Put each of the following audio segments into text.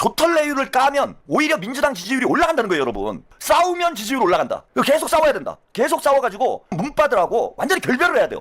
조털레유를 까면 오히려 민주당 지지율이 올라간다는 거예요, 여러분. 싸우면 지지율 올라간다. 계속 싸워야 된다. 계속 싸워가지고 문바들하고 완전히 결별을 해야 돼요.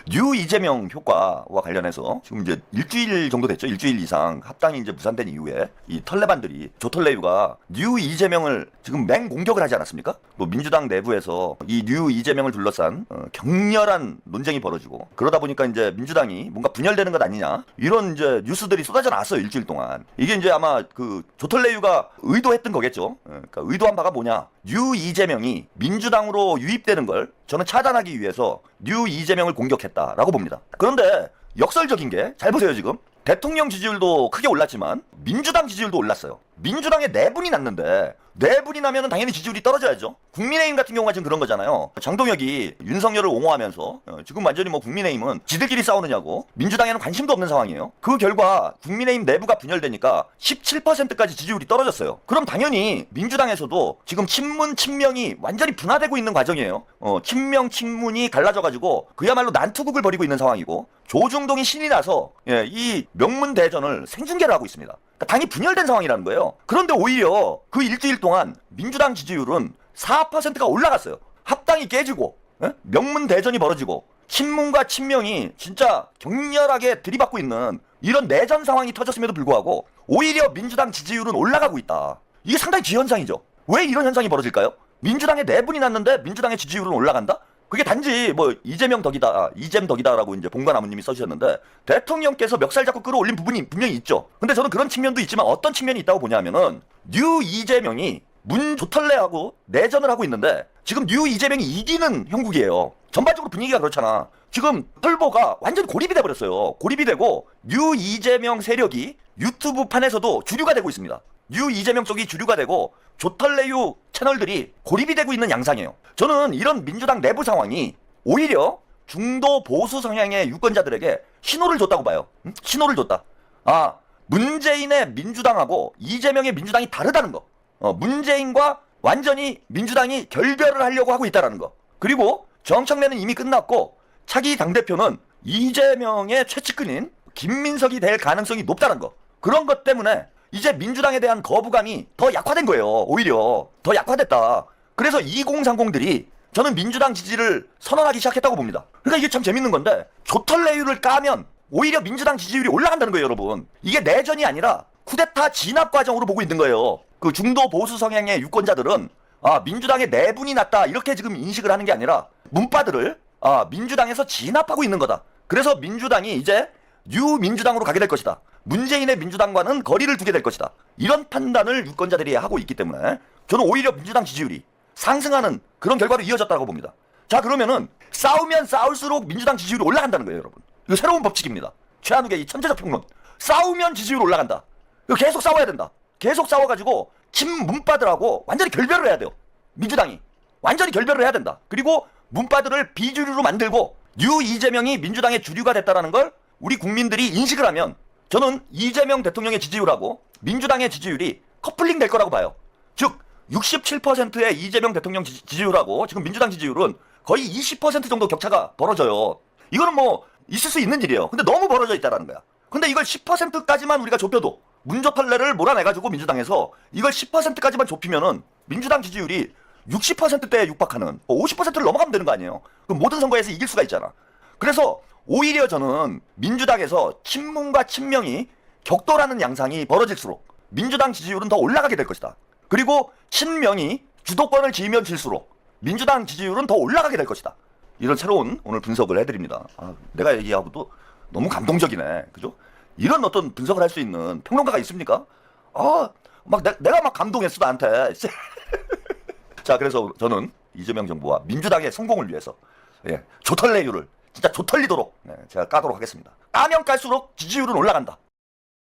뉴 이재명 효과와 관련해서 지금 이제 일주일 정도 됐죠. 일주일 이상 합당이 이제 무산된 이후에 이 털레반들이 조털레유가 뉴 이재명을 지금 맹공격을 하지 않았습니까? 뭐 민주당 내부에서 이 뉴 이재명을 둘러싼 격렬한 논쟁이 벌어지고 그러다 보니까 이제 민주당이 뭔가 분열되는 것 아니냐 이런 이제 뉴스들이 쏟아져 나왔어요. 일주일 동안. 이게 이제 아마 그 조털레유가 의도했던 거겠죠. 그러니까 의도한 바가 뭐냐? 뉴 이재명이 민주당으로 유입되는 걸 저는 차단하기 위해서 뉴 이재명을 공격했다라고 봅니다. 그런데 역설적인 게 잘 보세요. 지금 대통령 지지율도 크게 올랐지만 민주당 지지율도 올랐어요. 민주당에 4분이 났는데 4분이 나면 당연히 지지율이 떨어져야죠. 국민의힘 같은 경우가 지금 그런 거잖아요. 장동혁이 윤석열을 옹호하면서 지금 완전히 뭐 국민의힘은 지들끼리 싸우느냐고 민주당에는 관심도 없는 상황이에요. 그 결과 국민의힘 내부가 분열되니까 17%까지 지지율이 떨어졌어요. 그럼 당연히 민주당에서도 지금 친문 친명이 완전히 분화되고 있는 과정이에요. 친명 친문이 갈라져가지고 그야말로 난투극을 벌이고 있는 상황이고 조중동이 신이 나서 이 명문 대전을 생중계를 하고 있습니다. 그러니까 당이 분열된 상황이라는 거예요. 그런데 오히려 그 일주일 동안 민주당 지지율은 4%가 올라갔어요. 합당이 깨지고 명문 대전이 벌어지고 친문과 친명이 진짜 격렬하게 들이받고 있는 이런 내전 상황이 터졌음에도 불구하고 오히려 민주당 지지율은 올라가고 있다. 이게 상당히 기현상이죠. 왜 이런 현상이 벌어질까요? 민주당에 4분이 났는데 민주당의 지지율은 올라간다? 그게 단지 뭐 이재명 덕이다, 이잼 덕이다라고 이제 봉관아무님이 써주셨는데 대통령께서 멱살 잡고 끌어올린 부분이 분명히 있죠. 근데 저는 그런 측면도 있지만 어떤 측면이 있다고 보냐면은 뉴 이재명이 문 조털레하고 내전을 하고 있는데 지금 뉴 이재명이 이기는 형국이에요. 전반적으로 분위기가 그렇잖아. 지금 털보가 완전히 고립이 돼버렸어요. 고립이 되고 뉴 이재명 세력이 유튜브 판에서도 주류가 되고 있습니다. 뉴 이재명 쪽이 주류가 되고 조털레유 채널들이 고립이 되고 있는 양상이에요. 저는 이런 민주당 내부 상황이 오히려 중도 보수 성향의 유권자들에게 신호를 줬다고 봐요. 신호를 줬다. 아, 문재인의 민주당하고 이재명의 민주당이 다르다는 거. 문재인과 완전히 민주당이 결별을 하려고 하고 있다는 거. 그리고 정청래는 이미 끝났고 차기 당대표는 이재명의 최측근인 김민석이 될 가능성이 높다는 거. 그런 것 때문에 이제 민주당에 대한 거부감이 더 약화된 거예요. 오히려 더 약화됐다. 그래서 2030들이 저는 민주당 지지를 선언하기 시작했다고 봅니다. 그러니까 이게 참 재밌는 건데 조털레유를 까면 오히려 민주당 지지율이 올라간다는 거예요, 여러분. 이게 내전이 아니라 쿠데타 진압 과정으로 보고 있는 거예요. 그 중도 보수 성향의 유권자들은 민주당에 4분이 났다 이렇게 지금 인식을 하는 게 아니라 문바들을 민주당에서 진압하고 있는 거다. 그래서 민주당이 이제 뉴 민주당으로 가게 될 것이다. 문재인의 민주당과는 거리를 두게 될 것이다. 이런 판단을 유권자들이 하고 있기 때문에 저는 오히려 민주당 지지율이 상승하는 그런 결과로 이어졌다고 봅니다. 자, 그러면은 싸우면 싸울수록 민주당 지지율이 올라간다는 거예요, 여러분. 이거 새로운 법칙입니다. 최한욱의 이 천재적 평론. 싸우면 지지율 올라간다. 이거 계속 싸워야 된다. 계속 싸워가지고 친문바들하고 완전히 결별을 해야 돼요. 민주당이 완전히 결별을 해야 된다. 그리고 문바들을 비주류로 만들고 뉴 이재명이 민주당의 주류가 됐다라는 걸 우리 국민들이 인식을 하면 저는 이재명 대통령의 지지율하고 민주당의 지지율이 커플링 될 거라고 봐요. 즉 67%의 이재명 대통령 지지율하고 지금 민주당 지지율은 거의 20% 정도 격차가 벌어져요. 이거는 뭐 있을 수 있는 일이에요. 근데 너무 벌어져 있다는 거야. 근데 이걸 10%까지만 우리가 좁혀도 문조털레를 몰아내가지고 민주당에서 이걸 10%까지만 좁히면은 민주당 지지율이 60%대에 육박하는 50%를 넘어가면 되는 거 아니에요. 그럼 모든 선거에서 이길 수가 있잖아. 그래서 오히려 저는 민주당에서 친문과 친명이 격돌하는 양상이 벌어질수록 민주당 지지율은 더 올라가게 될 것이다. 그리고 친명이 주도권을 쥐면 질수록 민주당 지지율은 더 올라가게 될 것이다. 이런 새로운 오늘 분석을 해드립니다. 내가 얘기하고도 너무 감동적이네. 그죠? 이런 어떤 분석을 할 수 있는 평론가가 있습니까? 내가 막 감동했어, 나한테. 자, 그래서 저는 이재명 정부와 민주당의 성공을 위해서 조털레유를 진짜 조털리도록 제가 까도록 하겠습니다. 까면 깔수록 지지율은 올라간다.